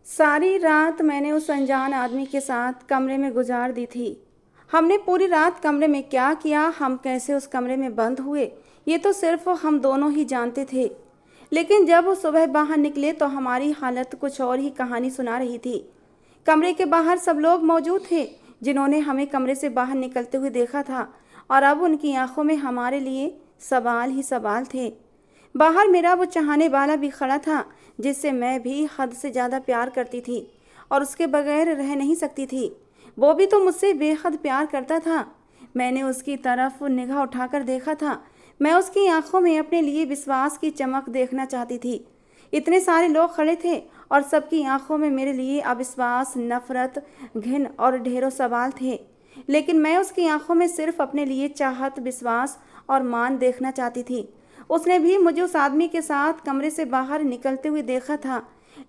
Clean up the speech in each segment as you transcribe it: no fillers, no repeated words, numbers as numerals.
सारी रात मैंने उस अनजान आदमी के साथ कमरे में गुजार दी थी। हमने पूरी रात कमरे में क्या किया, हम कैसे उस कमरे में बंद हुए, ये तो सिर्फ हम दोनों ही जानते थे। लेकिन जब वो सुबह बाहर निकले तो हमारी हालत कुछ और ही कहानी सुना रही थी। कमरे के बाहर सब लोग मौजूद थे जिन्होंने हमें कमरे से बाहर निकलते हुए देखा था, और अब उनकी आंखों में हमारे लिए सवाल ही सवाल थे। बाहर मेरा वो चाहने वाला भी खड़ा था जिससे मैं भी हद से ज़्यादा प्यार करती थी और उसके बगैर रह नहीं सकती थी। वो भी तो मुझसे बेहद प्यार करता था। मैंने उसकी तरफ निगाह उठाकर देखा था। मैं उसकी आंखों में अपने लिए विश्वास की चमक देखना चाहती थी। इतने सारे लोग खड़े थे और सबकी आंखों में मेरे लिए अविश्वास, नफरत, घिन और ढेरों सवाल थे। लेकिन मैं उसकी आंखों में सिर्फ अपने लिए चाहत, विश्वास और मान देखना चाहती थी। उसने भी मुझे उस आदमी के साथ कमरे से बाहर निकलते हुए देखा था,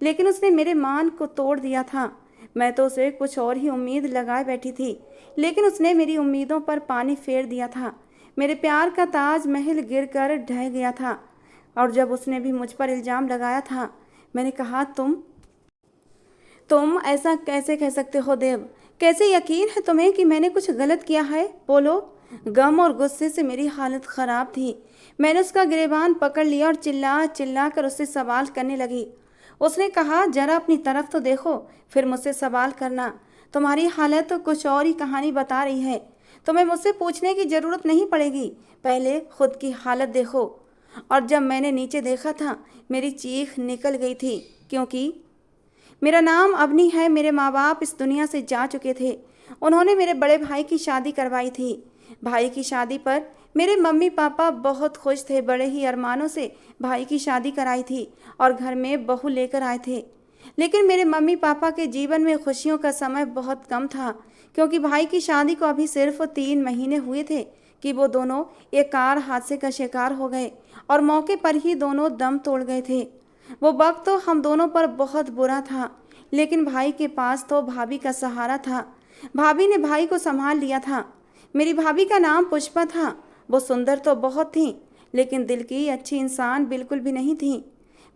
लेकिन उसने मेरे मान को तोड़ दिया था। मैं तो उसे कुछ और ही उम्मीद लगाए बैठी थी, लेकिन उसने मेरी उम्मीदों पर पानी फेर दिया था। मेरे प्यार का ताज महल गिरकर ढह गया था। और जब उसने भी मुझ पर इल्ज़ाम लगाया था, मैंने कहा, तुम ऐसा कैसे कह सकते हो देव? कैसे यकीन है तुम्हें कि मैंने कुछ गलत किया है? बोलो। गम और गुस्से से मेरी हालत ख़राब थी। मैंने उसका गिरेबान पकड़ लिया और चिल्ला चिल्ला कर उससे सवाल करने लगी। उसने कहा, जरा अपनी तरफ तो देखो, फिर मुझसे सवाल करना। तुम्हारी हालत तो कुछ और ही कहानी बता रही है। तुम्हें मुझसे पूछने की ज़रूरत नहीं पड़ेगी, पहले खुद की हालत देखो। और जब मैंने नीचे देखा था, मेरी चीख निकल गई थी, क्योंकि मेरा नाम अवनी है। मेरे माँ बाप इस दुनिया से जा चुके थे। उन्होंने मेरे बड़े भाई की शादी करवाई थी। भाई की शादी पर मेरे मम्मी पापा बहुत खुश थे। बड़े ही अरमानों से भाई की शादी कराई थी और घर में बहू लेकर आए थे। लेकिन मेरे मम्मी पापा के जीवन में खुशियों का समय बहुत कम था, क्योंकि भाई की शादी को अभी सिर्फ 3 महीने हुए थे कि वो दोनों एक कार हादसे का शिकार हो गए और मौके पर ही दोनों दम तोड़ गए थे। वो वक्त तो हम दोनों पर बहुत बुरा था, लेकिन भाई के पास तो भाभी का सहारा था। भाभी ने भाई को संभाल लिया था। मेरी भाभी का नाम पुष्पा था। वो सुंदर तो बहुत थी, लेकिन दिल की अच्छी इंसान बिल्कुल भी नहीं थी।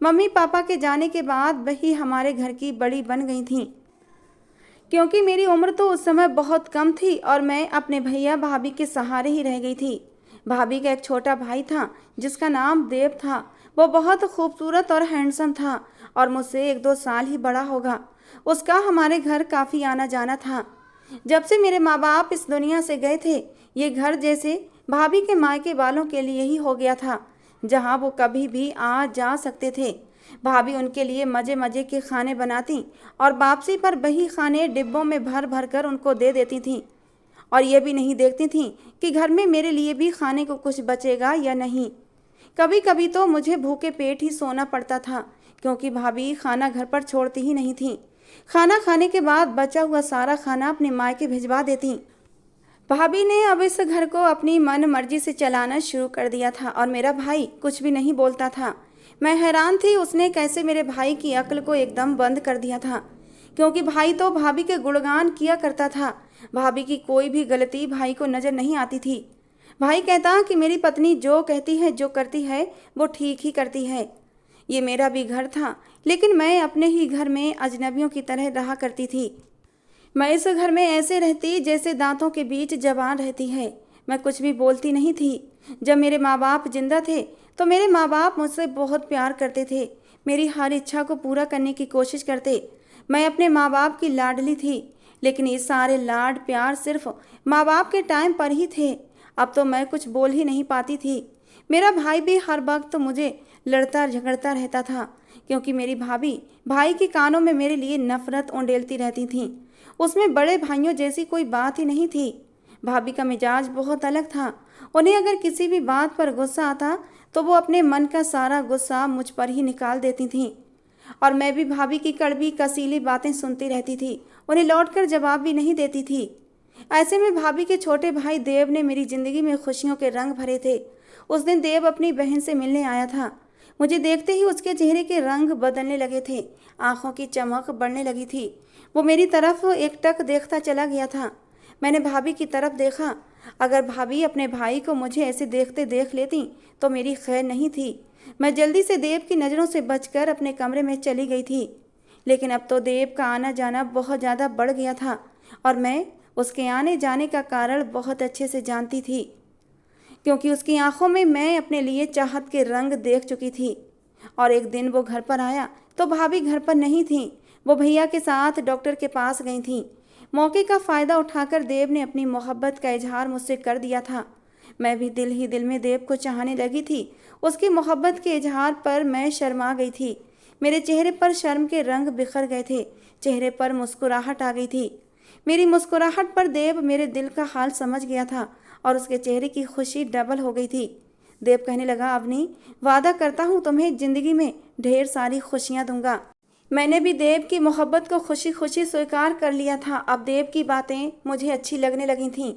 मम्मी पापा के जाने के बाद वही हमारे घर की बड़ी बन गई थी, क्योंकि मेरी उम्र तो उस समय बहुत कम थी और मैं अपने भैया भाभी के सहारे ही रह गई थी। भाभी का एक छोटा भाई था जिसका नाम देव था। वो बहुत खूबसूरत और हैंडसम था और मुझसे 1-2 साल ही बड़ा होगा। उसका हमारे घर काफ़ी आना जाना था। जब से मेरे माँ बाप इस दुनिया से गए थे, ये घर जैसे भाभी के मायके वालों के लिए ही हो गया था, जहाँ वो कभी भी आ जा सकते थे। भाभी उनके लिए मज़े मज़े के खाने बनाती और वापसी पर वही खाने डिब्बों में भर भर कर उनको दे देती थीं, और ये भी नहीं देखती थीं कि घर में मेरे लिए भी खाने को कुछ बचेगा या नहीं। कभी कभी तो मुझे भूखे पेट ही सोना पड़ता था, क्योंकि भाभी खाना घर पर छोड़ती ही नहीं थी। खाना खाने के बाद बचा हुआ सारा खाना अपने मायके भिजवा देती। भाभी ने अब इस घर को अपनी मन मर्जी से चलाना शुरू कर दिया था और मेरा भाई कुछ भी नहीं बोलता था। मैं हैरान थी उसने कैसे मेरे भाई की अक्ल को एकदम बंद कर दिया था, क्योंकि भाई तो भाभी के गुणगान किया करता था। भाभी की कोई भी गलती भाई को नज़र नहीं आती थी। भाई कहता कि मेरी पत्नी जो कहती है, जो करती है, वो ठीक ही करती है। ये मेरा भी घर था, लेकिन मैं अपने ही घर में अजनबियों की तरह रहा करती थी। मैं इस घर में ऐसे रहती जैसे दांतों के बीच जबान रहती है। मैं कुछ भी बोलती नहीं थी। जब मेरे माँ बाप जिंदा थे तो मेरे माँ बाप मुझसे बहुत प्यार करते थे, मेरी हर इच्छा को पूरा करने की कोशिश करते। मैं अपने माँ बाप की लाडली थी, लेकिन ये सारे लाड प्यार सिर्फ माँ बाप के टाइम पर ही थे। अब तो मैं कुछ बोल ही नहीं पाती थी। मेरा भाई भी हर वक्त मुझे लड़ता झगड़ता रहता था, क्योंकि मेरी भाभी भाई के कानों में मेरे लिए नफरत उंडेलती रहती थीं। उसमें बड़े भाइयों जैसी कोई बात ही नहीं थी। भाभी का मिजाज बहुत अलग था। उन्हें अगर किसी भी बात पर गुस्सा आता तो वो अपने मन का सारा गुस्सा मुझ पर ही निकाल देती थीं, और मैं भी भाभी की कड़वी कसीली बातें सुनती रहती थी, उन्हें लौटकर जवाब भी नहीं देती थी। ऐसे में भाभी के छोटे भाई देव ने मेरी ज़िंदगी में खुशियों के रंग भरे थे। उस दिन देव अपनी बहन से मिलने आया था। मुझे देखते ही उसके चेहरे के रंग बदलने लगे थे, आंखों की चमक बढ़ने लगी थी। वो मेरी तरफ एकटक देखता चला गया था। मैंने भाभी की तरफ देखा। अगर भाभी अपने भाई को मुझे ऐसे देखते देख लेती तो मेरी खैर नहीं थी। मैं जल्दी से देव की नज़रों से बचकर अपने कमरे में चली गई थी। लेकिन अब तो देव का आना जाना बहुत ज़्यादा बढ़ गया था और मैं उसके आने जाने का कारण बहुत अच्छे से जानती थी, क्योंकि उसकी आंखों में मैं अपने लिए चाहत के रंग देख चुकी थी। और एक दिन वो घर पर आया तो भाभी घर पर नहीं थी, वो भैया के साथ डॉक्टर के पास गई थी। मौके का फ़ायदा उठाकर देव ने अपनी मोहब्बत का इजहार मुझसे कर दिया था। मैं भी दिल ही दिल में देव को चाहने लगी थी। उसकी मोहब्बत के इजहार पर मैं शर्मा गई थी। मेरे चेहरे पर शर्म के रंग बिखर गए थे, चेहरे पर मुस्कुराहट आ गई थी। मेरी मुस्कुराहट पर देव मेरे दिल का हाल समझ गया था और उसके चेहरे की खुशी डबल हो गई थी। देव कहने लगा, अवनी, वादा करता हूँ तुम्हें ज़िंदगी में ढेर सारी खुशियाँ दूंगा। मैंने भी देव की मोहब्बत को खुशी खुशी स्वीकार कर लिया था। अब देव की बातें मुझे अच्छी लगने लगी थीं।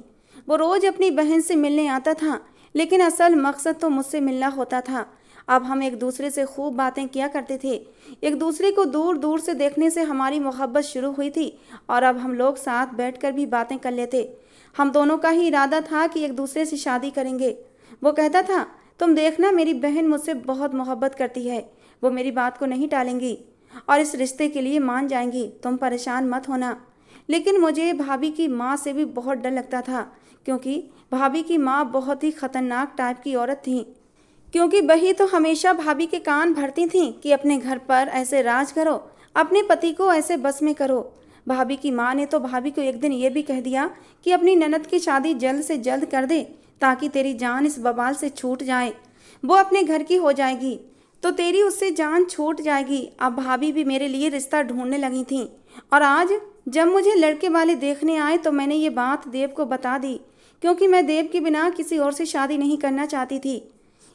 वो रोज़ अपनी बहन से मिलने आता था, लेकिन असल मकसद तो मुझसे मिलना होता था। अब हम एक दूसरे से खूब बातें किया करते थे। एक दूसरे को दूर दूर से देखने से हमारी मोहब्बत शुरू हुई थी और अब हम लोग साथ बैठकर भी बातें कर लेते। हम दोनों का ही इरादा था कि एक दूसरे से शादी करेंगे। वो कहता था, तुम देखना, मेरी बहन मुझसे बहुत मोहब्बत करती है, वो मेरी बात को नहीं टालेंगी और इस रिश्ते के लिए मान जाएंगी, तुम परेशान मत होना। लेकिन मुझे भाभी की माँ से भी बहुत डर लगता था, क्योंकि भाभी की माँ बहुत ही खतरनाक टाइप की औरत थी। क्योंकि वही तो हमेशा भाभी के कान भरती थीं कि अपने घर पर ऐसे राज करो, अपने पति को ऐसे बस में करो। भाभी की माँ ने तो भाभी को एक दिन ये भी कह दिया कि अपनी ननद की शादी जल्द से जल्द कर दे, ताकि तेरी जान इस बवाल से छूट जाए। वो अपने घर की हो जाएगी तो तेरी उससे जान छूट जाएगी। अब भाभी भी मेरे लिए रिश्ता ढूंढने लगी थी और आज जब मुझे लड़के वाले देखने आए तो मैंने ये बात देव को बता दी, क्योंकि मैं देव के बिना किसी और से शादी नहीं करना चाहती थी।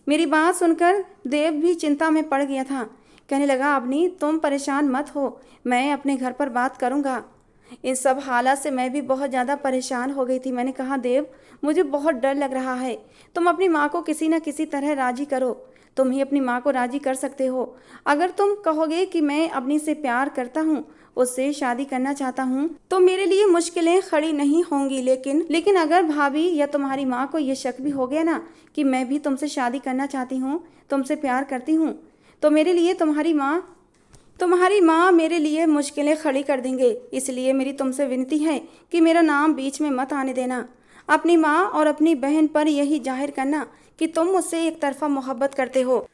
मेरी बात सुनकर देव भी चिंता में पड़ गया था। कहने लगा, अवनी, तुम परेशान मत हो, मैं अपने घर पर बात करूँगा। इन सब हालात से मैं भी बहुत ज़्यादा परेशान हो गई थी। मैंने कहा, देव, मुझे बहुत डर लग रहा है, तुम अपनी माँ को किसी न किसी तरह राज़ी करो। तुम ही अपनी माँ को राज़ी कर सकते हो। अगर तुम कहोगे कि मैं अपनी से प्यार करता हूँ, उससे शादी करना चाहता हूँ, तो मेरे लिए मुश्किलें खड़ी नहीं होंगी। लेकिन अगर भाभी या तुम्हारी माँ को ये शक भी हो गया ना कि मैं भी तुमसे शादी करना चाहती हूँ, तुमसे प्यार करती हूँ, तो मेरे लिए तुम्हारी माँ मेरे लिए मुश्किलें खड़ी कर देंगे। इसलिए मेरी तुमसे विनती है कि मेरा नाम बीच में मत आने देना। अपनी माँ और अपनी बहन पर यही जाहिर करना कि तुम मुझसे एक तरफा मोहब्बत करते हो।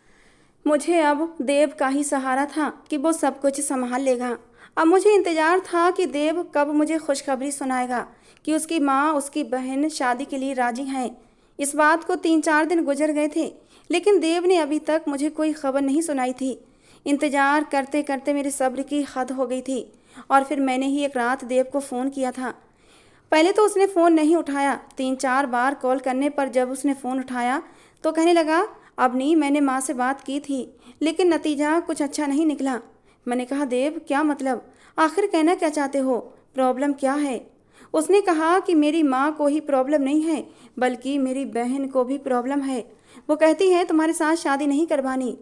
मुझे अब देव का ही सहारा था कि वो सब कुछ संभाल लेगा। अब मुझे इंतज़ार था कि देव कब मुझे खुशखबरी सुनाएगा कि उसकी माँ, उसकी बहन शादी के लिए राजी हैं। इस बात को 3-4 दिन गुजर गए थे, लेकिन देव ने अभी तक मुझे कोई खबर नहीं सुनाई थी। इंतज़ार करते करते मेरे सब्र की हद हो गई थी और फिर मैंने ही एक रात देव को फ़ोन किया था। पहले तो उसने फ़ोन नहीं उठाया। 3-4 बार कॉल करने पर जब उसने फ़ोन उठाया तो कहने लगा, अवनी, मैंने माँ से बात की थी, लेकिन नतीजा कुछ अच्छा नहीं निकला। मैंने कहा, देव, क्या मतलब? आखिर कहना क्या चाहते हो? प्रॉब्लम क्या है? उसने कहा कि मेरी माँ को ही प्रॉब्लम नहीं है, बल्कि मेरी बहन को भी प्रॉब्लम है। वो कहती है तुम्हारे साथ शादी नहीं करवानी।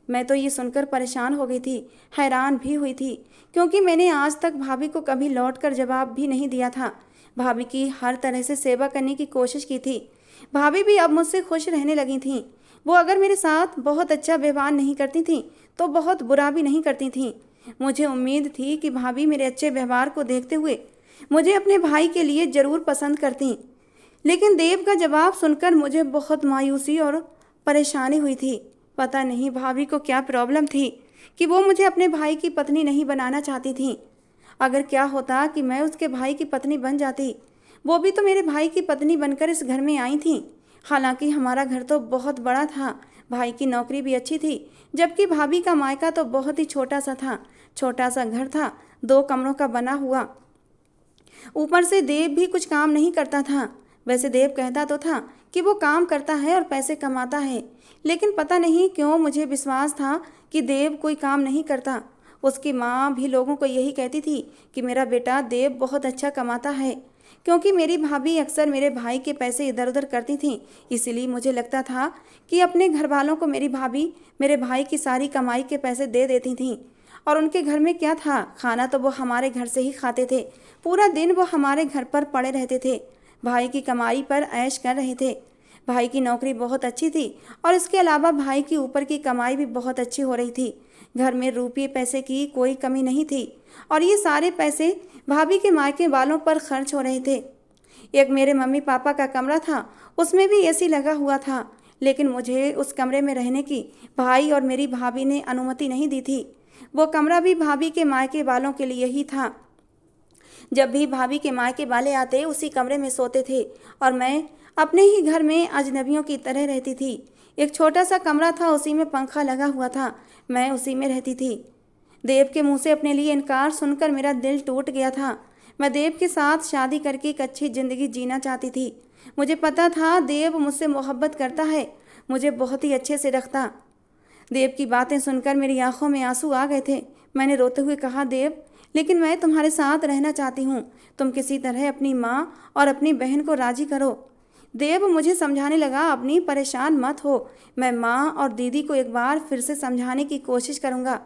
मैं तो ये सुनकर परेशान हो गई थी, हैरान भी हुई थी, क्योंकि मैंने आज तक भाभी को कभी लौट कर जवाब भी नहीं दिया था। भाभी की हर तरह से सेवा करने की कोशिश की थी। भाभी भी अब मुझसे खुश रहने लगी थीं। वो अगर मेरे साथ बहुत अच्छा व्यवहार नहीं करती थीं तो बहुत बुरा भी नहीं करती थीं। मुझे उम्मीद थी कि भाभी मेरे अच्छे व्यवहार को देखते हुए मुझे अपने भाई के लिए ज़रूर पसंद करती। लेकिन देव का जवाब सुनकर मुझे बहुत मायूसी और परेशानी हुई थी। पता नहीं भाभी को क्या प्रॉब्लम थी कि वो मुझे अपने भाई की पत्नी नहीं बनाना चाहती थी। अगर क्या होता कि मैं उसके भाई की पत्नी बन जाती। वो भी तो मेरे भाई की पत्नी बनकर इस घर में आई थी। हालांकि हमारा घर तो बहुत बड़ा था, भाई की नौकरी भी अच्छी थी, जबकि भाभी का मायका तो बहुत ही छोटा सा था। छोटा सा घर था, 2 कमरों का बना हुआ। ऊपर से देव भी कुछ काम नहीं करता था। वैसे देव कहता तो था कि वो काम करता है और पैसे कमाता है, लेकिन पता नहीं क्यों मुझे विश्वास था कि देव कोई काम नहीं करता। उसकी माँ भी लोगों को यही कहती थी कि मेरा बेटा देव बहुत अच्छा कमाता है, क्योंकि मेरी भाभी अक्सर मेरे भाई के पैसे इधर उधर करती थीं। इसीलिए मुझे लगता था कि अपने घर वालों को मेरी भाभी मेरे भाई की सारी कमाई के पैसे दे देती थीं। और उनके घर में क्या था, खाना तो वो हमारे घर से ही खाते थे। पूरा दिन वो हमारे घर पर पड़े रहते थे, भाई की कमाई पर ऐश कर रहे थे। भाई की नौकरी बहुत अच्छी थी और इसके अलावा भाई की ऊपर की कमाई भी बहुत अच्छी हो रही थी। घर में रुपये पैसे की कोई कमी नहीं थी और ये सारे पैसे भाभी के मायके वालों पर खर्च हो रहे थे। एक मेरे मम्मी पापा का कमरा था, उसमें भी एसी लगा हुआ था, लेकिन मुझे उस कमरे में रहने की भाई और मेरी भाभी ने अनुमति नहीं दी थी। वो कमरा भी भाभी के मायके वालों के लिए ही था। जब भी भाभी के मायके वाले आते उसी कमरे में सोते थे और मैं अपने ही घर में अजनबियों की तरह रहती थी। एक छोटा सा कमरा था, उसी में पंखा लगा हुआ था, मैं उसी में रहती थी। देव के मुंह से अपने लिए इनकार सुनकर मेरा दिल टूट गया था। मैं देव के साथ शादी करके एक अच्छी ज़िंदगी जीना चाहती थी। मुझे पता था देव मुझसे मोहब्बत करता है, मुझे बहुत ही अच्छे से रखता। देव की बातें सुनकर मेरी आंखों में आंसू आ गए थे। मैंने रोते हुए कहा, देव लेकिन मैं तुम्हारे साथ रहना चाहती हूँ, तुम किसी तरह अपनी माँ और अपनी बहन को राजी करो। देव मुझे समझाने लगा, अपनी परेशान मत हो, मैं माँ और दीदी को एक बार फिर से समझाने की कोशिश करूँगा,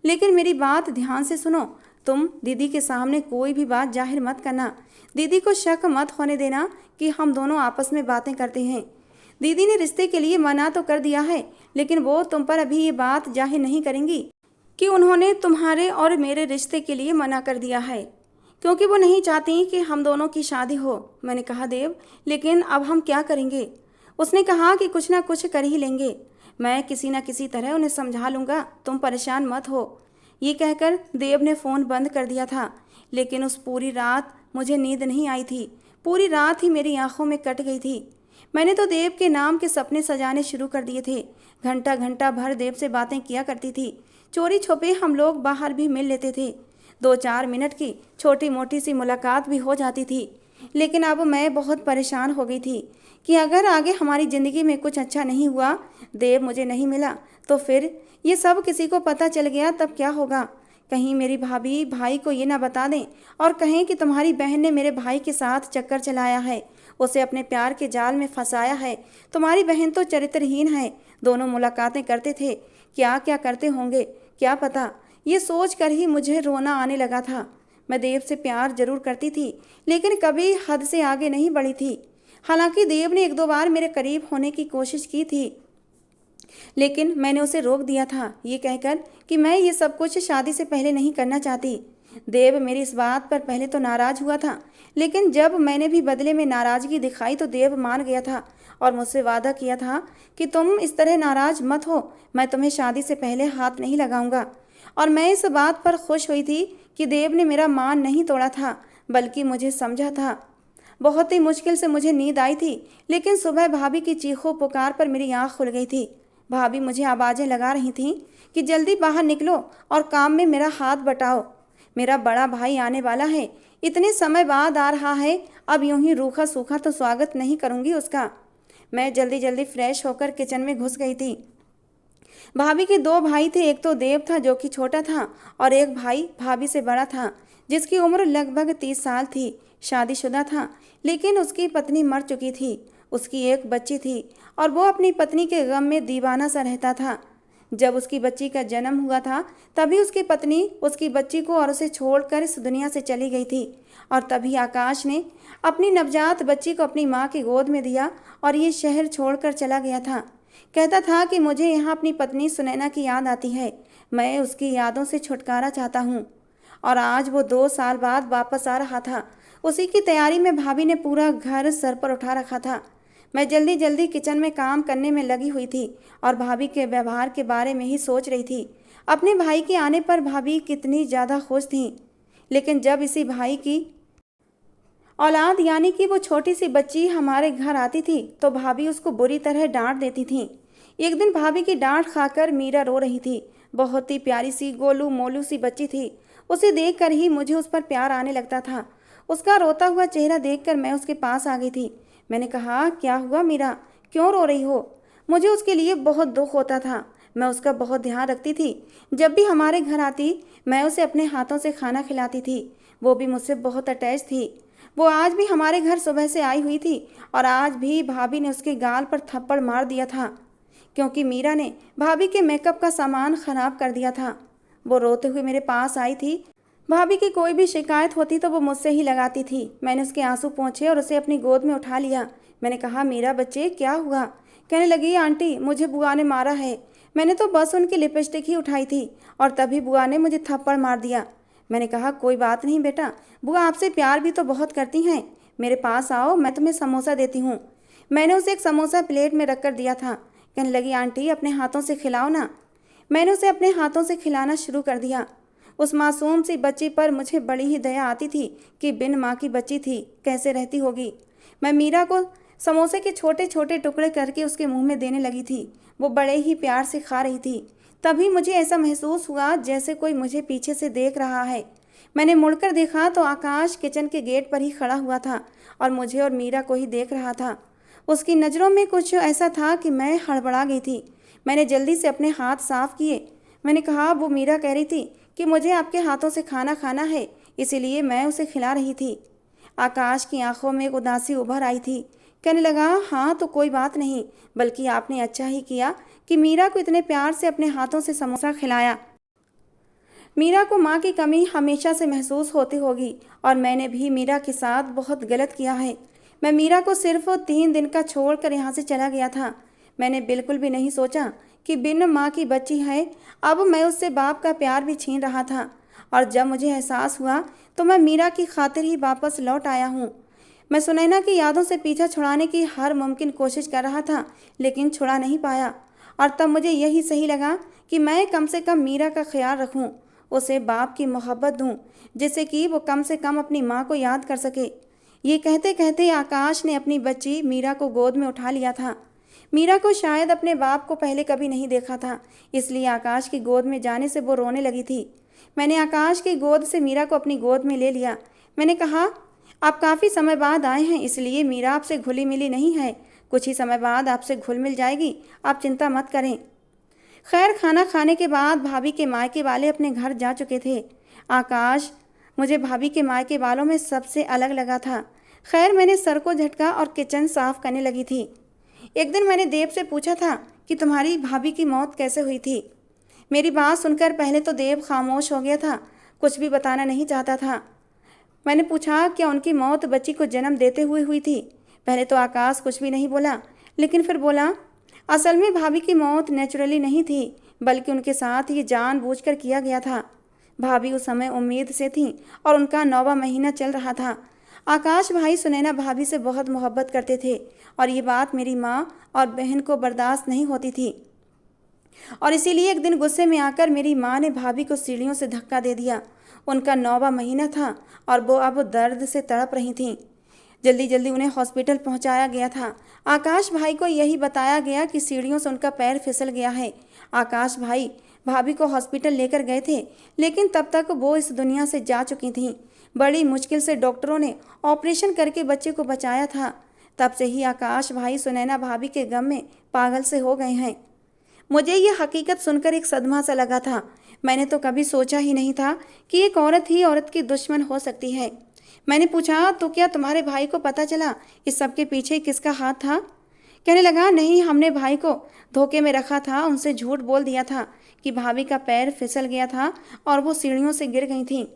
लेकिन मेरी बात ध्यान से सुनो। तुम दीदी के सामने कोई भी बात जाहिर मत करना। दीदी को शक मत होने देना कि हम दोनों आपस में बातें करते हैं। दीदी ने रिश्ते के लिए मना तो कर दिया है, लेकिन वो तुम पर अभी ये बात जाहिर नहीं करेंगी कि उन्होंने तुम्हारे और मेरे रिश्ते के लिए मना कर दिया है, क्योंकि वो नहीं चाहती कि हम दोनों की शादी हो। मैंने कहा, देव लेकिन अब हम क्या करेंगे? उसने कहा कि कुछ ना कुछ कर ही लेंगे, मैं किसी न किसी तरह उन्हें समझा लूँगा, तुम परेशान मत हो। ये कहकर देव ने फ़ोन बंद कर दिया था। लेकिन उस पूरी रात मुझे नींद नहीं आई थी। पूरी रात ही मेरी आंखों में कट गई थी। मैंने तो देव के नाम के सपने सजाने शुरू कर दिए थे। घंटा घंटा भर देव से बातें किया करती थी। चोरी छुपे हम लोग बाहर भी मिल लेते थे। 2-4 मिनट की छोटी मोटी सी मुलाकात भी हो जाती थी। लेकिन अब मैं बहुत परेशान हो गई थी कि अगर आगे हमारी ज़िंदगी में कुछ अच्छा नहीं हुआ, देव मुझे नहीं मिला, तो फिर ये सब किसी को पता चल गया तब क्या होगा? कहीं मेरी भाभी भाई को ये ना बता दें और कहें कि तुम्हारी बहन ने मेरे भाई के साथ चक्कर चलाया है, उसे अपने प्यार के जाल में फंसाया है। तुम्हारी बहन तो चरित्रहीन है, दोनों मुलाकातें करते थे, क्या क्या करते होंगे क्या पता। ये सोच कर ही मुझे रोना आने लगा था। मैं देव से प्यार जरूर करती थी, लेकिन कभी हद से आगे नहीं बढ़ी थी। हालांकि देव ने 1-2 बार मेरे करीब होने की कोशिश की थी, लेकिन मैंने उसे रोक दिया था, ये कहकर कि मैं ये सब कुछ शादी से पहले नहीं करना चाहती। देव मेरी इस बात पर पहले तो नाराज़ हुआ था, लेकिन जब मैंने भी बदले में नाराज़गी दिखाई तो देव मान गया था और मुझसे वादा किया था कि तुम इस तरह नाराज़ मत हो, मैं तुम्हें शादी से पहले हाथ नहीं लगाऊंगा। और मैं इस बात पर खुश हुई थी कि देव ने मेरा मान नहीं तोड़ा था, बल्कि मुझे समझा था। बहुत ही मुश्किल से मुझे नींद आई थी, लेकिन सुबह भाभी की चीखों पुकार पर मेरी आँख खुल गई थी। भाभी मुझे आवाज़ें लगा रही थीं कि जल्दी बाहर निकलो और काम में मेरा हाथ बटाओ, मेरा बड़ा भाई आने वाला है, इतने समय बाद आ रहा है, अब यूं ही रूखा सूखा तो स्वागत नहीं करूंगी उसका। मैं जल्दी जल्दी फ्रेश होकर किचन में घुस गई थी। भाभी के 2 भाई थे, एक तो देव था जो कि छोटा था और एक भाई भाभी से बड़ा था जिसकी उम्र लगभग 30 साल थी। शादीशुदा था, लेकिन उसकी पत्नी मर चुकी थी। उसकी एक बच्ची थी और वो अपनी पत्नी के गम में दीवाना सा रहता था। जब उसकी बच्ची का जन्म हुआ था तभी उसकी पत्नी उसकी बच्ची को और उसे छोड़कर इस दुनिया से चली गई थी, और तभी आकाश ने अपनी नवजात बच्ची को अपनी माँ की गोद में दिया और ये शहर छोड़कर चला गया था। कहता था कि मुझे यहाँ अपनी पत्नी सुनैना की याद आती है, मैं उसकी यादों से छुटकारा चाहता हूँ। और आज वो 2 साल बाद वापस आ रहा था। उसी की तैयारी में भाभी ने पूरा घर सर पर उठा रखा था। मैं जल्दी जल्दी किचन में काम करने में लगी हुई थी और भाभी के व्यवहार के बारे में ही सोच रही थी। अपने भाई के आने पर भाभी कितनी ज़्यादा खुश थी, लेकिन जब इसी भाई की औलाद यानी कि वो छोटी सी बच्ची हमारे घर आती थी तो भाभी उसको बुरी तरह डांट देती थी। एक दिन भाभी की डांट खाकर मीरा रो रही थी। बहुत ही प्यारी सी गोलू मोलू सी बच्ची थी। उसे देखकर ही मुझे उस पर प्यार आने लगता था। उसका रोता हुआ चेहरा देखकर मैं उसके पास आ गई थी। मैंने कहा, क्या हुआ मीरा, क्यों रो रही हो? मुझे उसके लिए बहुत दुख होता था। मैं उसका बहुत ध्यान रखती थी। जब भी हमारे घर आती मैं उसे अपने हाथों से खाना खिलाती थी। वो भी मुझसे बहुत अटैच थी। वो आज भी हमारे घर सुबह से आई हुई थी और आज भी भाभी ने उसके गाल पर थप्पड़ मार दिया था, क्योंकि मीरा ने भाभी के मेकअप का सामान खराब कर दिया था। वो रोते हुए मेरे पास आई थी। भाभी की कोई भी शिकायत होती तो वो मुझसे ही लगाती थी। मैंने उसके आंसू पोंछे और उसे अपनी गोद में उठा लिया। मैंने कहा, मेरा बच्चे क्या हुआ? कहने लगी, आंटी मुझे बुआ ने मारा है। मैंने तो बस उनकी लिपस्टिक ही उठाई थी और तभी बुआ ने मुझे थप्पड़ मार दिया। मैंने कहा, कोई बात नहीं बेटा, बुआ आपसे प्यार भी तो बहुत करती हैं। मेरे पास आओ, मैं तुम्हें समोसा देती हूँ। मैंने उसे एक समोसा प्लेट में रख कर दिया था। कहने लगी, आंटी अपने हाथों से खिलाओ ना। मैंने उसे अपने हाथों से खिलाना शुरू कर दिया। उस मासूम सी बच्ची पर मुझे बड़ी ही दया आती थी कि बिन माँ की बच्ची थी, कैसे रहती होगी। मैं मीरा को समोसे के छोटे छोटे टुकड़े करके उसके मुंह में देने लगी थी। वो बड़े ही प्यार से खा रही थी। तभी मुझे ऐसा महसूस हुआ जैसे कोई मुझे पीछे से देख रहा है। मैंने मुड़कर देखा तो आकाश किचन के गेट पर ही खड़ा हुआ था और मुझे और मीरा को ही देख रहा था। उसकी नज़रों में कुछ ऐसा था कि मैं हड़बड़ा गई थी। मैंने जल्दी से अपने हाथ साफ किए। मैंने कहा, वो मीरा कह रही थी कि मुझे आपके हाथों से खाना खाना है, इसीलिए मैं उसे खिला रही थी। आकाश की आंखों में एक उदासी उभर आई थी। कहने लगा, हाँ तो कोई बात नहीं, बल्कि आपने अच्छा ही किया कि मीरा को इतने प्यार से अपने हाथों से समोसा खिलाया। मीरा को माँ की कमी हमेशा से महसूस होती होगी और मैंने भी मीरा के साथ बहुत गलत किया है। मैं मीरा को सिर्फ 3 दिन का छोड़कर यहाँ से चला गया था। मैंने बिल्कुल भी नहीं सोचा कि बिन माँ की बच्ची है, अब मैं उससे बाप का प्यार भी छीन रहा था। और जब मुझे एहसास हुआ तो मैं मीरा की खातिर ही वापस लौट आया हूँ। मैं सुनैना की यादों से पीछा छुड़ाने की हर मुमकिन कोशिश कर रहा था, लेकिन छुड़ा नहीं पाया। और तब मुझे यही सही लगा कि मैं कम से कम मीरा का ख्याल रखूं, उसे बाप की मोहब्बत दूं, जिससे कि वो कम से कम अपनी माँ को याद कर सके। ये कहते कहते आकाश ने अपनी बच्ची मीरा को गोद में उठा लिया था। मीरा को शायद अपने बाप को पहले कभी नहीं देखा था, इसलिए आकाश की गोद में जाने से वो रोने लगी थी। मैंने आकाश की गोद से मीरा को अपनी गोद में ले लिया। मैंने कहा, आप काफ़ी समय बाद आए हैं, इसलिए मीरा आपसे घुली मिली नहीं है। कुछ ही समय बाद आपसे घुल मिल जाएगी, आप चिंता मत करें। खैर, खाना खाने के बाद भाभी के मायके वाले अपने घर जा चुके थे। आकाश मुझे भाभी के मायके वालों में सबसे अलग लगा था। खैर, मैंने सर को झटका और किचन साफ करने लगी थी। एक दिन मैंने देव से पूछा था कि तुम्हारी भाभी की मौत कैसे हुई थी। मेरी बात सुनकर पहले तो देव खामोश हो गया था, कुछ भी बताना नहीं चाहता था। मैंने पूछा, क्या उनकी मौत बच्ची को जन्म देते हुए हुई थी? पहले तो आकाश कुछ भी नहीं बोला, लेकिन फिर बोला, असल में भाभी की मौत नेचुरली नहीं थी, बल्कि उनके साथ ये जानबूझकर किया गया था। भाभी उस समय उम्मीद से थी और उनका 9वां महीना चल रहा था। आकाश भाई सुनैना भाभी से बहुत मोहब्बत करते थे और ये बात मेरी माँ और बहन को बर्दाश्त नहीं होती थी, और इसीलिए एक दिन गुस्से में आकर मेरी माँ ने भाभी को सीढ़ियों से धक्का दे दिया। उनका 9वां महीना था और वो अब दर्द से तड़प रही थीं। जल्दी जल्दी उन्हें हॉस्पिटल पहुंचाया गया था। आकाश भाई को यही बताया गया कि सीढ़ियों से उनका पैर फिसल गया है। आकाश भाई भाभी को हॉस्पिटल लेकर गए थे, लेकिन तब तक वो इस दुनिया से जा चुकी थीं। बड़ी मुश्किल से डॉक्टरों ने ऑपरेशन करके बच्चे को बचाया था। तब से ही आकाश भाई सुनैना भाभी के गम में पागल से हो गए हैं। मुझे ये हकीकत सुनकर एक सदमा सा लगा था। मैंने तो कभी सोचा ही नहीं था कि एक औरत ही औरत की दुश्मन हो सकती है। मैंने पूछा, तो क्या तुम्हारे भाई को पता चला इस सब के पीछे किसका हाथ था? कहने लगा, नहीं, हमने भाई को धोखे में रखा था, उनसे झूठ बोल दिया था कि भाभी का पैर फिसल गया था और वो सीढ़ियों से गिर गई थी।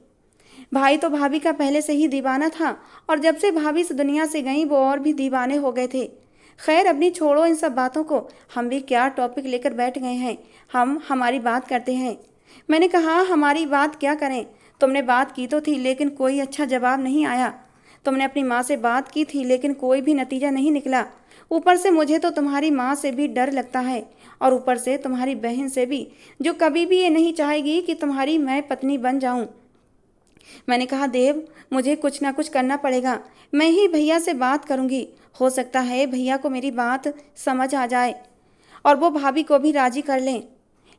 भाई तो भाभी का पहले से ही दीवाना था और जब से भाभी इस दुनिया से गई वो और भी दीवाने हो गए थे। खैर, अपनी छोड़ो इन सब बातों को, हम भी क्या टॉपिक लेकर बैठ गए हैं। हम हमारी बात करते हैं। मैंने कहा, हमारी बात क्या करें? तुमने बात की तो थी, लेकिन कोई अच्छा जवाब नहीं आया। तुमने अपनी माँ से बात की थी, लेकिन कोई भी नतीजा नहीं निकला। ऊपर से मुझे तो तुम्हारी माँ से भी डर लगता है और ऊपर से तुम्हारी बहन से भी, जो कभी भी ये नहीं चाहेगी कि तुम्हारी मैं पत्नी बन जाऊँ। मैंने कहा, देव, मुझे कुछ ना कुछ करना पड़ेगा। मैं ही भैया से बात करूँगी। हो सकता है भैया को मेरी बात समझ आ जाए और वो भाभी को भी राजी कर लें।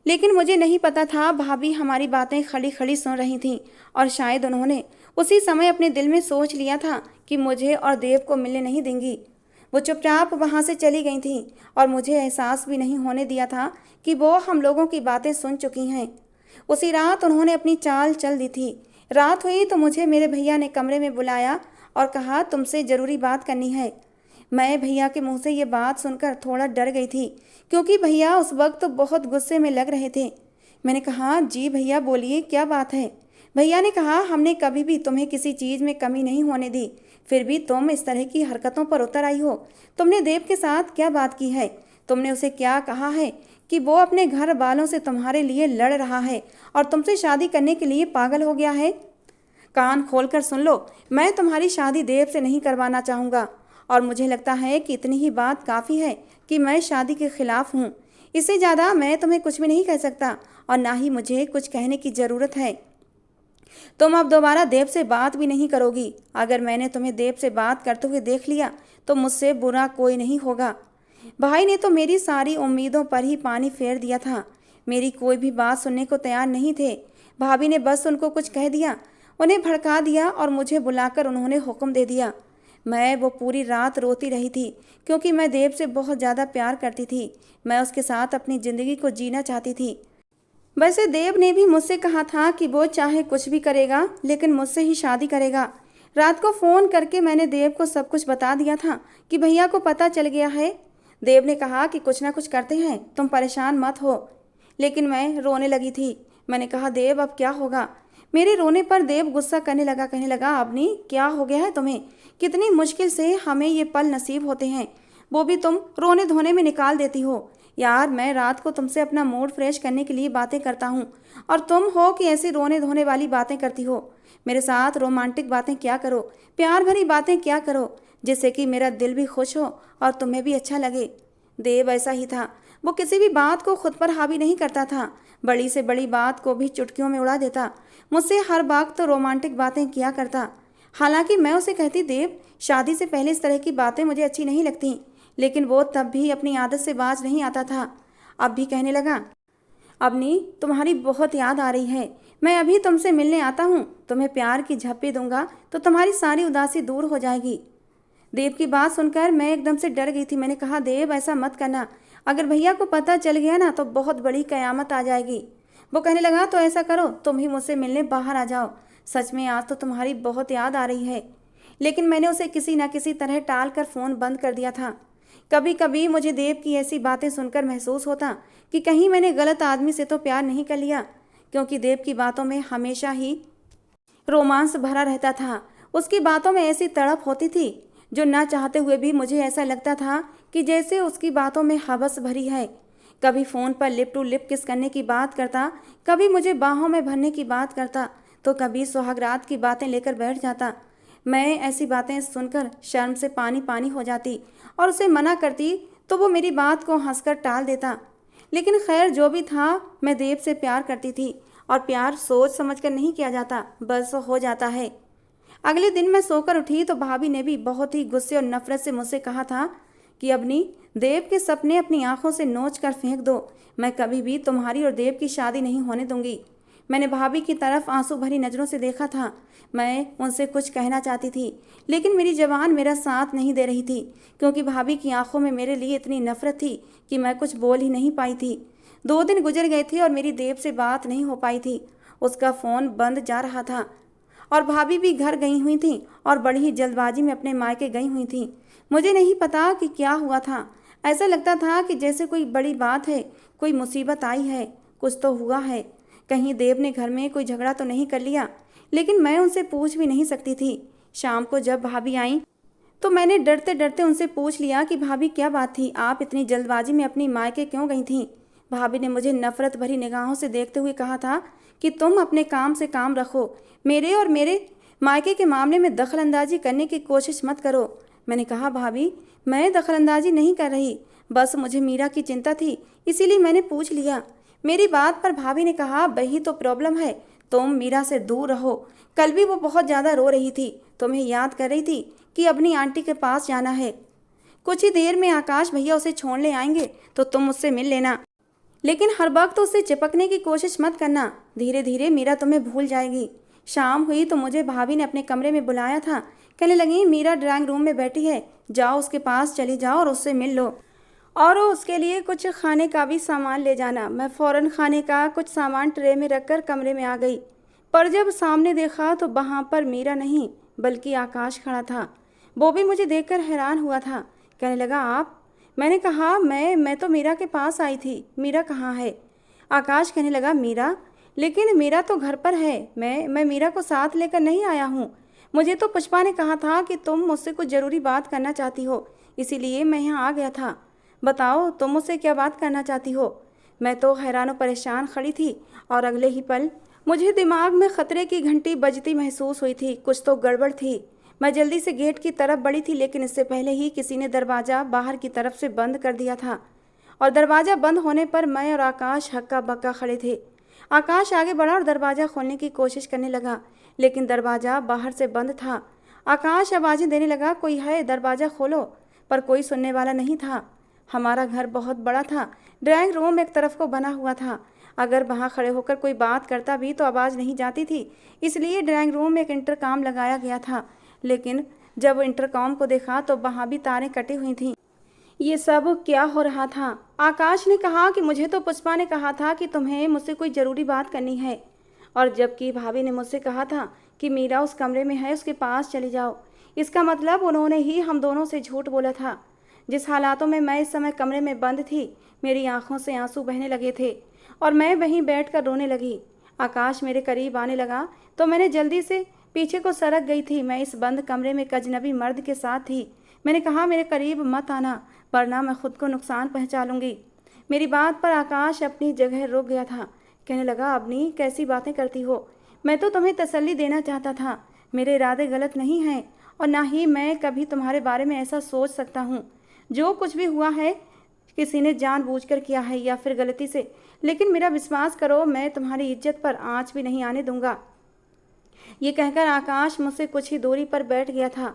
लेकिन मुझे नहीं पता था भाभी हमारी बातें खड़ी खड़ी सुन रही थीं और शायद उन्होंने उसी समय अपने दिल में सोच लिया था कि मुझे और देव को मिलने नहीं देंगी। वो चुपचाप वहाँ से चली गई थीं और मुझे एहसास भी नहीं होने दिया था कि वो हम लोगों की बातें सुन चुकी हैं। उसी रात उन्होंने अपनी चाल चल दी थी। रात हुई तो मुझे मेरे भैया ने कमरे में बुलाया और कहा, तुमसे ज़रूरी बात करनी है। मैं भैया के मुंह से ये बात सुनकर थोड़ा डर गई थी, क्योंकि भैया उस वक्त बहुत गुस्से में लग रहे थे। मैंने कहा, जी भैया बोलिए, क्या बात है? भैया ने कहा, हमने कभी भी तुम्हें किसी चीज़ में कमी नहीं होने दी, फिर भी तुम इस तरह की हरकतों पर उतर आई हो। तुमने देव के साथ क्या बात की है? तुमने उसे क्या कहा है कि वो अपने घर वालों से तुम्हारे लिए लड़ रहा है और तुमसे शादी करने के लिए पागल हो गया है? कान खोलकर सुन लो, मैं तुम्हारी शादी देव से नहीं करवाना चाहूँगा और मुझे लगता है कि इतनी ही बात काफ़ी है कि मैं शादी के खिलाफ हूँ। इससे ज़्यादा मैं तुम्हें कुछ भी नहीं कह सकता और ना ही मुझे कुछ कहने की ज़रूरत है। तुम अब दोबारा देव से बात भी नहीं करोगी। अगर मैंने तुम्हें देव से बात करते हुए देख लिया तो मुझसे बुरा कोई नहीं होगा। भाई ने तो मेरी सारी उम्मीदों पर ही पानी फेर दिया था। मेरी कोई भी बात सुनने को तैयार नहीं थे। भाभी ने बस उनको कुछ कह दिया, उन्हें भड़का दिया और मुझे बुलाकर उन्होंने हुक्म दे दिया। मैं वो पूरी रात रोती रही थी क्योंकि मैं देव से बहुत ज़्यादा प्यार करती थी। मैं उसके साथ अपनी ज़िंदगी को जीना चाहती थी। वैसे देव ने भी मुझसे कहा था कि वो चाहे कुछ भी करेगा लेकिन मुझसे ही शादी करेगा। रात को फ़ोन करके मैंने देव को सब कुछ बता दिया था कि भैया को पता चल गया है। देव ने कहा कि कुछ ना कुछ करते हैं, तुम परेशान मत हो। लेकिन मैं रोने लगी थी। मैंने कहा, देव अब क्या होगा? मेरे रोने पर देव गुस्सा करने लगा, कहने लगा, अवनी क्या हो गया है तुम्हें? कितनी मुश्किल से हमें ये पल नसीब होते हैं, वो भी तुम रोने धोने में निकाल देती हो। यार, मैं रात को तुमसे अपना मूड फ्रेश करने के लिए बातें करता हूँ और तुम हो कि ऐसी रोने धोने वाली बातें करती हो। मेरे साथ रोमांटिक बातें क्या करो, प्यार भरी बातें क्या करो, जिससे कि मेरा दिल भी खुश हो और तुम्हें भी अच्छा लगे। देव ऐसा ही था। वो किसी भी बात को खुद पर हावी नहीं करता था। बड़ी से बड़ी बात को भी चुटकियों में उड़ा देता। मुझसे हर वक्त तो रोमांटिक बातें किया करता। हालांकि मैं उसे कहती, देव शादी से पहले इस तरह की बातें मुझे अच्छी नहीं लगती, लेकिन वो तब भी अपनी आदत से बाज नहीं आता था। अब भी कहने लगा, अवनी तुम्हारी बहुत याद आ रही है, मैं अभी तुमसे मिलने आता हूँ, तुम्हें प्यार की झप्पी दूंगा तो तुम्हारी सारी उदासी दूर हो जाएगी। देव की बात सुनकर मैं एकदम से डर गई थी। मैंने कहा, देव ऐसा मत करना, अगर भैया को पता चल गया ना तो बहुत बड़ी कयामत आ जाएगी। वो कहने लगा, तो ऐसा करो, तुम ही मुझसे मिलने बाहर आ जाओ। सच में आज तो तुम्हारी बहुत याद आ रही है। लेकिन मैंने उसे किसी न किसी तरह टाल कर फ़ोन बंद कर दिया था। कभी कभी मुझे देव की ऐसी बातें सुनकर महसूस होता कि कहीं मैंने गलत आदमी से तो प्यार नहीं कर लिया, क्योंकि देव की बातों में हमेशा ही रोमांस भरा रहता था। उसकी बातों में ऐसी तड़प होती थी जो ना चाहते हुए भी मुझे ऐसा लगता था कि जैसे उसकी बातों में हवस भरी है। कभी फ़ोन पर लिप टू लिप किस करने की बात करता, कभी मुझे बाहों में भरने की बात करता, तो कभी सुहागरात की बातें लेकर बैठ जाता। मैं ऐसी बातें सुनकर शर्म से पानी पानी हो जाती और उसे मना करती तो वो मेरी बात को हंसकर टाल देता। लेकिन खैर, जो भी था, मैं देव से प्यार करती थी और प्यार सोच समझकर नहीं किया जाता, बस हो जाता है। अगले दिन मैं सोकर उठी तो भाभी ने भी बहुत ही गुस्से और नफरत से मुझसे कहा था कि अवनी, देव के सपने अपनी आंखों से नोच कर फेंक दो। मैं कभी भी तुम्हारी और देव की शादी नहीं होने दूंगी। मैंने भाभी की तरफ आंसू भरी नज़रों से देखा था। मैं उनसे कुछ कहना चाहती थी, लेकिन मेरी ज़बान मेरा साथ नहीं दे रही थी, क्योंकि भाभी की आंखों में मेरे लिए इतनी नफरत थी कि मैं कुछ बोल ही नहीं पाई थी। 2 दिन गुजर गए थे और मेरी देव से बात नहीं हो पाई थी। उसका फ़ोन बंद जा रहा था और भाभी भी घर गई हुई थी और बड़ी ही जल्दबाजी में अपने मायके गई हुई थी। मुझे नहीं पता कि क्या हुआ था। ऐसा लगता था कि जैसे कोई बड़ी बात है, कोई मुसीबत आई है, कुछ तो हुआ है। कहीं देव ने घर में कोई झगड़ा तो नहीं कर लिया, लेकिन मैं उनसे पूछ भी नहीं सकती थी। शाम को जब भाभी आई तो मैंने डरते डरते उनसे पूछ लिया कि भाभी क्या बात थी, आप इतनी जल्दबाजी में अपनी मायके क्यों गई थीं? भाभी ने मुझे नफरत भरी निगाहों से देखते हुए कहा था कि तुम अपने काम से काम रखो, मेरे और मेरे मायके के मामले में दखलंदाजी करने की कोशिश मत करो। मैंने कहा, भाभी मैं दखलंदाजी नहीं कर रही, बस मुझे मीरा की चिंता थी, इसीलिए मैंने पूछ लिया। मेरी बात पर भाभी ने कहा, वही तो प्रॉब्लम है, तुम मीरा से दूर रहो। कल भी वो बहुत ज़्यादा रो रही थी, तुम्हें याद कर रही थी कि अपनी आंटी के पास जाना है। कुछ ही देर में आकाश भैया उसे छोड़ने आएंगे तो तुम उससे मिल लेना, लेकिन हर वक्त उससे चिपकने की कोशिश मत करना। धीरे धीरे मीरा तुम्हें भूल जाएगी। शाम हुई तो मुझे भाभी ने अपने कमरे में बुलाया था। कहने लगी, मीरा ड्राइंग रूम में बैठी है, जाओ उसके पास चली जाओ और उससे मिल लो, और उसके लिए कुछ खाने का भी सामान ले जाना। मैं फ़ौरन खाने का कुछ सामान ट्रे में रखकर कमरे में आ गई, पर जब सामने देखा तो वहाँ पर मीरा नहीं बल्कि आकाश खड़ा था। वो भी मुझे देखकर हैरान हुआ था। कहने लगा, आप? मैंने कहा, मैं तो मीरा के पास आई थी, मीरा कहाँ है? आकाश कहने लगा, मीरा? लेकिन मीरा तो घर पर है, मैं मीरा को साथ लेकर नहीं आया हूँ। मुझे तो पुष्पा ने कहा था कि तुम मुझसे कुछ ज़रूरी बात करना चाहती हो, इसीलिए मैं यहाँ आ गया था। बताओ तुम मुझसे क्या बात करना चाहती हो। मैं तो हैरान और परेशान खड़ी थी और अगले ही पल मुझे दिमाग में खतरे की घंटी बजती महसूस हुई थी। कुछ तो गड़बड़ थी। मैं जल्दी से गेट की तरफ बढ़ी थी, लेकिन इससे पहले ही किसी ने दरवाज़ा बाहर की तरफ से बंद कर दिया था और दरवाज़ा बंद होने पर मैं और आकाश हक्का बक्का खड़े थे। आकाश आगे बढ़ा और दरवाज़ा खोलने की कोशिश करने लगा, लेकिन दरवाज़ा बाहर से बंद था। आकाश आवाज़ें देने लगा, कोई है, दरवाज़ा खोलो, पर कोई सुनने वाला नहीं था। हमारा घर बहुत बड़ा था। ड्राइंग रूम एक तरफ को बना हुआ था। अगर वहाँ खड़े होकर कोई बात करता भी तो आवाज़ नहीं जाती थी, इसलिए ड्राइंग रूम में एक इंटरकॉम लगाया गया था। लेकिन जब इंटरकॉम को देखा तो वहाँ भी तारें कटी हुई थीं। ये सब क्या हो रहा था। आकाश ने कहा कि मुझे तो पुष्पा ने कहा था कि तुम्हें मुझसे कोई ज़रूरी बात करनी है, और जबकि भाभी ने मुझसे कहा था कि मीरा उस कमरे में है, उसके पास चली जाओ। इसका मतलब उन्होंने ही हम दोनों से झूठ बोला था। जिस हालातों में मैं इस समय कमरे में बंद थी, मेरी आंखों से आंसू बहने लगे थे और मैं वहीं बैठकर रोने लगी। आकाश मेरे करीब आने लगा तो मैंने जल्दी से पीछे को सरक गई थी। मैं इस बंद कमरे में एक अजनबी मर्द के साथ थी। मैंने कहा, मेरे करीब मत आना, वरना मैं खुद को नुकसान पहुंचा लूँगी। मेरी बात पर आकाश अपनी जगह रुक गया था। कहने लगा, अबनी कैसी बातें करती हो। मैं तो तुम्हें तसल्ली देना चाहता था। मेरे इरादे गलत नहीं हैं और ना ही मैं कभी तुम्हारे बारे में ऐसा सोच सकता हूँ। जो कुछ भी हुआ है किसी ने जानबूझकर किया है या फिर गलती से, लेकिन मेरा विश्वास करो, मैं तुम्हारी इज्जत पर आँच भी नहीं आने दूंगा। ये कहकर आकाश मुझसे कुछ ही दूरी पर बैठ गया था।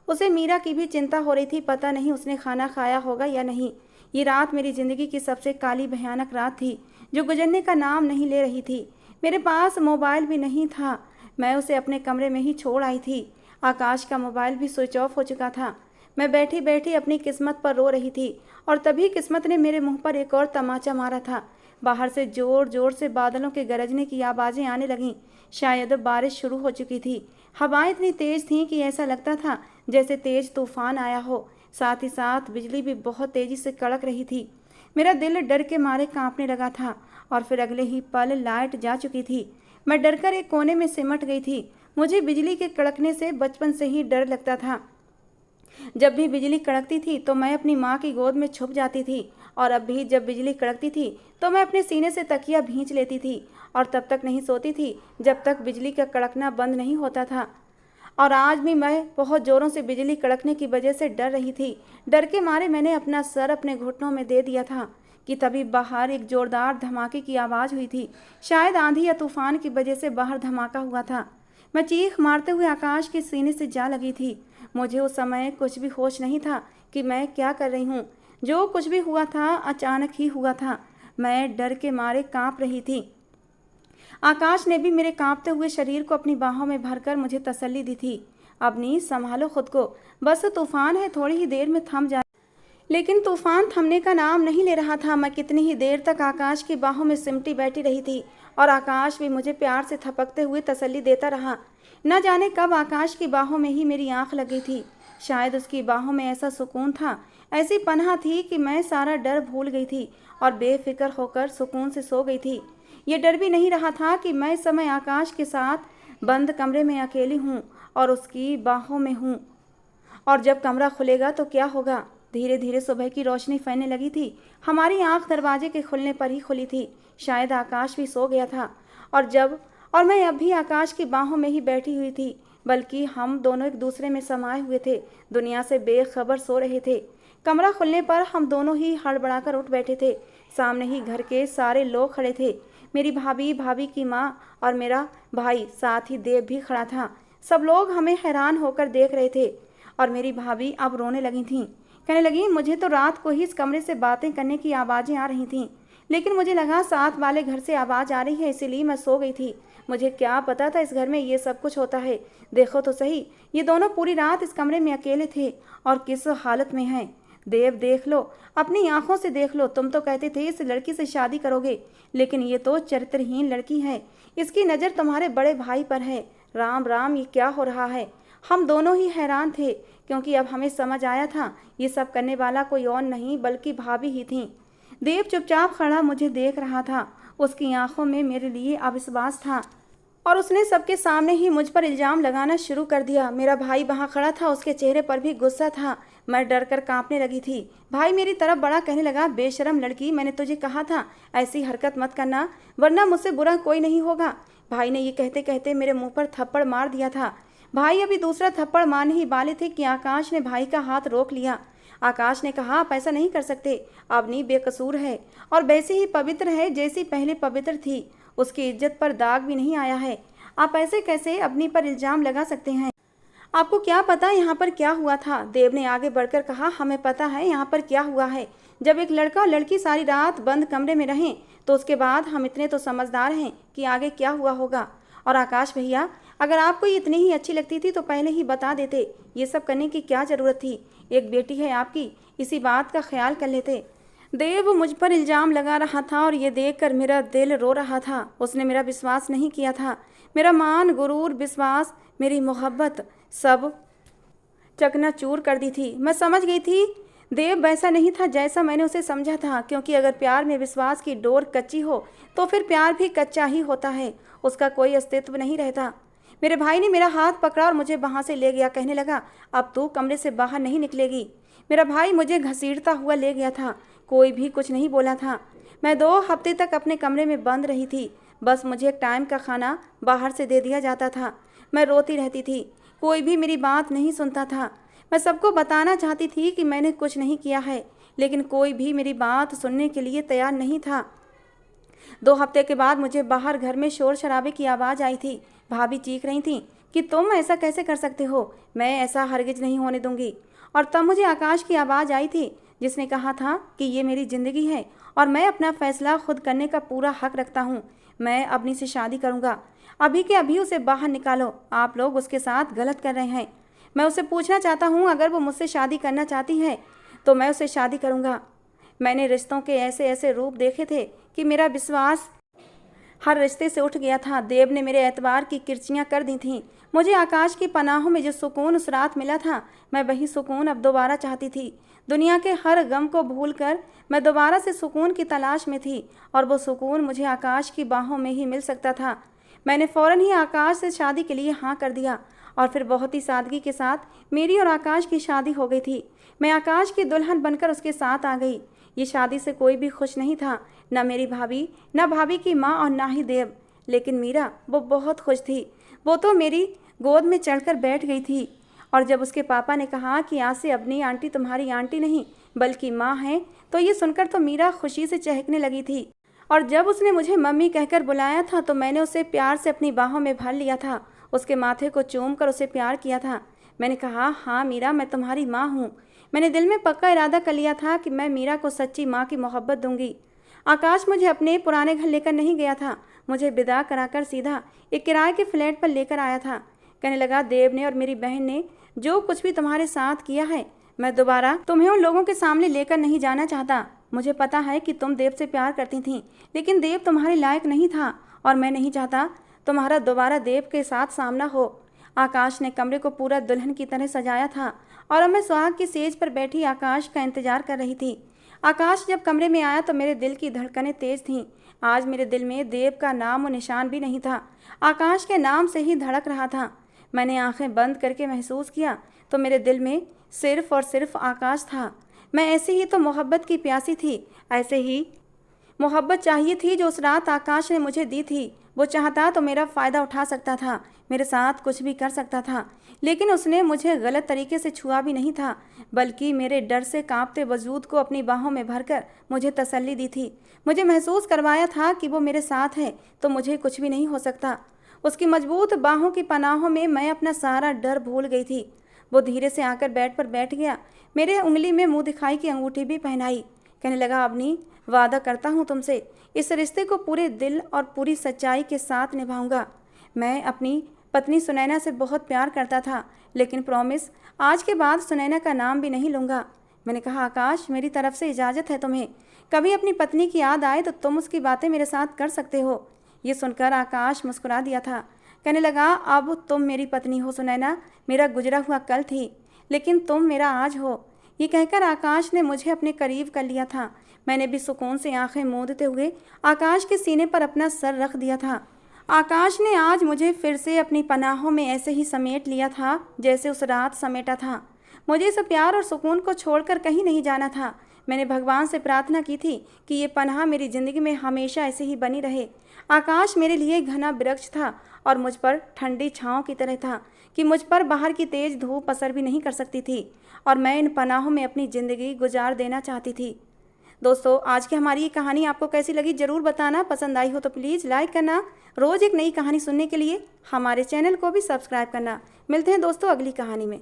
उसे मीरा की भी चिंता हो रही थी। पता नहीं उसने खाना खाया होगा या नहीं। ये रात मेरी ज़िंदगी की सबसे काली भयानक रात थी, जो गुजरने का नाम नहीं ले रही थी। मेरे पास मोबाइल भी नहीं था। मैं उसे अपने कमरे में ही छोड़ आई थी। आकाश का मोबाइल भी स्विच ऑफ हो चुका था। मैं बैठी बैठी अपनी किस्मत पर रो रही थी और तभी किस्मत ने मेरे मुंह पर एक और तमाचा मारा था। बाहर से जोर जोर से बादलों के गरजने की आवाज़ें आने लगीं। शायद बारिश शुरू हो चुकी थी। हवाएं इतनी तेज़ थीं कि ऐसा लगता था जैसे तेज़ तूफान आया हो। साथ ही साथ बिजली भी बहुत तेज़ी से कड़क रही थी। मेरा दिल डर के मारे कांपने लगा था और फिर अगले ही पल लाइट जा चुकी थी। मैं डरकर एक कोने में सिमट गई थी। मुझे बिजली के कड़कने से बचपन से ही डर लगता था। जब भी बिजली कड़कती थी तो मैं अपनी माँ की गोद में छुप जाती थी, और अब भी जब बिजली कड़कती थी तो मैं अपने सीने से तकिया भींच लेती थी और तब तक नहीं सोती थी जब तक बिजली का कड़कना बंद नहीं होता था। और आज भी मैं बहुत ज़ोरों से बिजली कड़कने की वजह से डर रही थी। डर के मारे मैंने अपना सर अपने घुटनों में दे दिया था कि तभी बाहर एक ज़ोरदार धमाके की आवाज़ हुई थी। शायद आंधी या तूफान की वजह से बाहर धमाका हुआ था। मैं चीख मारते हुए आकाश के सीने से जा लगी थी। मुझे उस समय कुछ भी होश नहीं था कि मैं क्या कर रही हूँ। जो कुछ भी हुआ था अचानक ही हुआ था। मैं डर के मारे काँप रही थी। आकाश ने भी मेरे कांपते हुए शरीर को अपनी बाहों में भरकर मुझे तसल्ली दी थी। अबनी संभालो खुद को, बस तूफान है, थोड़ी ही देर में थम जाए। लेकिन तूफान थमने का नाम नहीं ले रहा था। मैं कितनी ही देर तक आकाश की बाहों में सिमटी बैठी रही थी और आकाश भी मुझे प्यार से थपकते हुए तसल्ली देता रहा। न जाने कब आकाश की बाहों में ही मेरी आंख लगी थी। शायद उसकी बाहों में ऐसा सुकून था, ऐसी पनाह थी कि मैं सारा डर भूल गई थी और बेफिक्र होकर सुकून से सो गई थी। ये डर भी नहीं रहा था कि मैं इस समय आकाश के साथ बंद कमरे में अकेली हूँ और उसकी बाहों में हूँ, और जब कमरा खुलेगा तो क्या होगा। धीरे धीरे सुबह की रोशनी फैलने लगी थी। हमारी आंख दरवाजे के खुलने पर ही खुली थी। शायद आकाश भी सो गया था और मैं अब भी आकाश की बाहों में ही बैठी हुई थी, बल्कि हम दोनों एक दूसरे में समाये हुए थे, दुनिया से बेखबर सो रहे थे। कमरा खुलने पर हम दोनों ही हड़बड़ाकर उठ बैठे थे। सामने ही घर के सारे लोग खड़े थे। मेरी भाभी, भाभी की माँ और मेरा भाई, साथ ही देव भी खड़ा था। सब लोग हमें हैरान होकर देख रहे थे और मेरी भाभी अब रोने लगी थीं। कहने लगी, मुझे तो रात को ही इस कमरे से बातें करने की आवाज़ें आ रही थीं, लेकिन मुझे लगा साथ वाले घर से आवाज़ आ रही है, इसीलिए मैं सो गई थी। मुझे क्या पता था इस घर में ये सब कुछ होता है। देखो तो सही, ये दोनों पूरी रात इस कमरे में अकेले थे और किस हालत में हैं। देव, देख लो, अपनी आंखों से देख लो। तुम तो कहते थे इस लड़की से शादी करोगे, लेकिन ये तो चरित्रहीन लड़की है। इसकी नज़र तुम्हारे बड़े भाई पर है। राम राम, ये क्या हो रहा है। हम दोनों ही हैरान थे, क्योंकि अब हमें समझ आया था ये सब करने वाला कोई और नहीं बल्कि भाभी ही थी। देव चुपचाप खड़ा मुझे देख रहा था। उसकी आंखों में मेरे लिए अविश्वास था और उसने सबके सामने ही मुझ पर इल्ज़ाम लगाना शुरू कर दिया। मेरा भाई वहाँ खड़ा था, उसके चेहरे पर भी गुस्सा था। मैं डर कर काँपने लगी थी। भाई मेरी तरफ बढ़ा कहने लगा, बेशरम लड़की, मैंने तुझे कहा था ऐसी हरकत मत करना, वरना मुझसे बुरा कोई नहीं होगा। भाई ने ये कहते कहते मेरे मुंह पर थप्पड़ मार दिया था। भाई अभी दूसरा थप्पड़ मारने ही वाले थे कि आकाश ने भाई का हाथ रोक लिया। आकाश ने कहा, आप ऐसा नहीं कर सकते, अवनी बेकसूर है और वैसे ही पवित्र है जैसी पहले पवित्र थी। उसकी इज्जत पर दाग भी नहीं आया है। आप ऐसे कैसे अवनी पर इल्ज़ाम लगा सकते हैं? आपको क्या पता यहाँ पर क्या हुआ था? देव ने आगे बढ़कर कहा, हमें पता है यहाँ पर क्या हुआ है। जब एक लड़का और लड़की सारी रात बंद कमरे में रहें तो उसके बाद हम इतने तो समझदार हैं कि आगे क्या हुआ होगा। और आकाश भैया, अगर आपको ये इतनी ही अच्छी लगती थी तो पहले ही बता देते, ये सब करने की क्या ज़रूरत थी? एक बेटी है आपकी, इसी बात का ख्याल कर लेते। देव मुझ पर इल्ज़ाम लगा रहा था और ये देखकर मेरा दिल रो रहा था। उसने मेरा विश्वास नहीं किया था। मेरा मान, गुरूर, विश्वास, मेरी मोहब्बत सब चकनाचूर कर दी थी। मैं समझ गई थी देव वैसा नहीं था जैसा मैंने उसे समझा था, क्योंकि अगर प्यार में विश्वास की डोर कच्ची हो तो फिर प्यार भी कच्चा ही होता है, उसका कोई अस्तित्व नहीं रहता। मेरे भाई ने मेरा हाथ पकड़ा और मुझे वहाँ से ले गया। कहने लगा, अब तू कमरे से बाहर नहीं निकलेगी। मेरा भाई मुझे घसीटता हुआ ले गया था। कोई भी कुछ नहीं बोला था। मैं 2 हफ्ते तक अपने कमरे में बंद रही थी। बस मुझे एक टाइम का खाना बाहर से दे दिया जाता था। मैं रोती रहती थी, कोई भी मेरी बात नहीं सुनता था। मैं सबको बताना चाहती थी कि मैंने कुछ नहीं किया है, लेकिन कोई भी मेरी बात सुनने के लिए तैयार नहीं था। 2 हफ्ते के बाद मुझे बाहर घर में शोर शराबे की आवाज़ आई थी। भाभी चीख रही थी कि तुम ऐसा कैसे कर सकते हो, मैं ऐसा हरगिज नहीं होने दूंगी। और तब मुझे आकाश की आवाज़ आई थी, जिसने कहा था कि ये मेरी ज़िंदगी है और मैं अपना फैसला खुद करने का पूरा हक रखता हूँ। मैं अपनी से शादी करूँगा। अभी के अभी उसे बाहर निकालो, आप लोग उसके साथ गलत कर रहे हैं। मैं उसे पूछना चाहता हूँ, अगर वो मुझसे शादी करना चाहती है तो मैं उसे शादी करूँगा। मैंने रिश्तों के ऐसे ऐसे रूप देखे थे कि मेरा विश्वास हर रिश्ते से उठ गया था। देव ने मेरे एतबार की किरचियाँ कर दी थीं। मुझे आकाश की पनाहों में जो सुकून उस रात मिला था, मैं वही सुकून अब दोबारा चाहती थी। दुनिया के हर गम को भूलकर मैं दोबारा से सुकून की तलाश में थी और वो सुकून मुझे आकाश की बाहों में ही मिल सकता था। मैंने फ़ौरन ही आकाश से शादी के लिए हाँ कर दिया और फिर बहुत ही सादगी के साथ मेरी और आकाश की शादी हो गई थी। मैं आकाश की दुल्हन बनकर उसके साथ आ गई। ये शादी से कोई भी खुश नहीं था, न मेरी भाभी, न भाभी की माँ और ना ही देव। लेकिन मीरा, वो बहुत खुश थी। वो तो मेरी गोद में चढ़कर बैठ गई थी और जब उसके पापा ने कहा कि आज से अपनी आंटी तुम्हारी आंटी नहीं बल्कि माँ है, तो ये सुनकर तो मीरा खुशी से चहकने लगी थी। और जब उसने मुझे मम्मी कहकर बुलाया था तो मैंने उसे प्यार से अपनी बाहों में भर लिया था। उसके माथे को चूम कर उसे प्यार किया था। मैंने कहा, हाँ मीरा, मैं तुम्हारी माँ हूँ। मैंने दिल में पक्का इरादा कर लिया था कि मैं मीरा को सच्ची माँ की मोहब्बत दूंगी। आकाश मुझे अपने पुराने घर लेकर नहीं गया था। मुझे विदा कराकर सीधा एक किराए के फ्लैट पर लेकर आया था। कहने लगा, देव ने और मेरी बहन ने जो कुछ भी तुम्हारे साथ किया है, मैं दोबारा तुम्हें उन लोगों के सामने लेकर नहीं जाना चाहता। मुझे पता है कि तुम देव से प्यार करती थीं, लेकिन देव तुम्हारे लायक नहीं था और मैं नहीं चाहता तुम्हारा दोबारा देव के साथ सामना हो। आकाश ने कमरे को पूरा दुल्हन की तरह सजाया था और अब मैं सुहाग की सेज पर बैठी आकाश का इंतजार कर रही थी। आकाश जब कमरे में आया तो मेरे दिल की धड़कनें तेज थीं। आज मेरे दिल में देव का नाम और निशान भी नहीं था, आकाश के नाम से ही धड़क रहा था। मैंने आंखें बंद करके महसूस किया तो मेरे दिल में सिर्फ और सिर्फ आकाश था। मैं ऐसे ही तो मोहब्बत की प्यासी थी, ऐसे ही मोहब्बत चाहिए थी जो उस रात आकाश ने मुझे दी थी। वो चाहता तो मेरा फ़ायदा उठा सकता था, मेरे साथ कुछ भी कर सकता था, लेकिन उसने मुझे गलत तरीके से छुआ भी नहीं था, बल्कि मेरे डर से कांपते वजूद को अपनी बाहों में भरकर मुझे तसल्ली दी थी। मुझे महसूस करवाया था कि वो मेरे साथ है तो मुझे कुछ भी नहीं हो सकता। उसकी मजबूत बाहों की पनाहों में मैं अपना सारा डर भूल गई थी। वो धीरे से आकर बेड पर बैठ गया, मेरे उंगली में मुँह दिखाई की अंगूठी भी पहनाई। कहने लगा, अपनी वादा करता हूँ तुमसे इस रिश्ते को पूरे दिल और पूरी सच्चाई के साथ निभाऊंगा। मैं अपनी पत्नी सुनैना से बहुत प्यार करता था, लेकिन प्रॉमिस, आज के बाद सुनैना का नाम भी नहीं लूँगा। मैंने कहा, आकाश, मेरी तरफ से इजाज़त है तुम्हें। कभी अपनी पत्नी की याद आए तो तुम उसकी बातें मेरे साथ कर सकते हो। ये सुनकर आकाश मुस्कुरा दिया था। कहने लगा, अब तुम मेरी पत्नी हो सुनैना, मेरा गुजरा हुआ कल थी लेकिन तुम मेरा आज हो। ये कहकर आकाश ने मुझे अपने करीब कर लिया था। मैंने भी सुकून से आंखें मूंदते हुए आकाश के सीने पर अपना सर रख दिया था। आकाश ने आज मुझे फिर से अपनी पनाहों में ऐसे ही समेट लिया था जैसे उस रात समेटा था। मुझे इस प्यार और सुकून को छोड़कर कहीं नहीं जाना था। मैंने भगवान से प्रार्थना की थी कि ये पनाह मेरी ज़िंदगी में हमेशा ऐसे ही बनी रहे। आकाश मेरे लिए घना वृक्ष था और मुझ पर ठंडी छाँव की तरह था कि मुझ पर बाहर की तेज़ धूप असर भी नहीं कर सकती थी और मैं इन पनाहों में अपनी ज़िंदगी गुजार देना चाहती थी। दोस्तों, आज की हमारी ये कहानी आपको कैसी लगी ज़रूर बताना। पसंद आई हो तो प्लीज़ लाइक करना। रोज़ एक नई कहानी सुनने के लिए हमारे चैनल को भी सब्सक्राइब करना। मिलते हैं दोस्तों अगली कहानी में।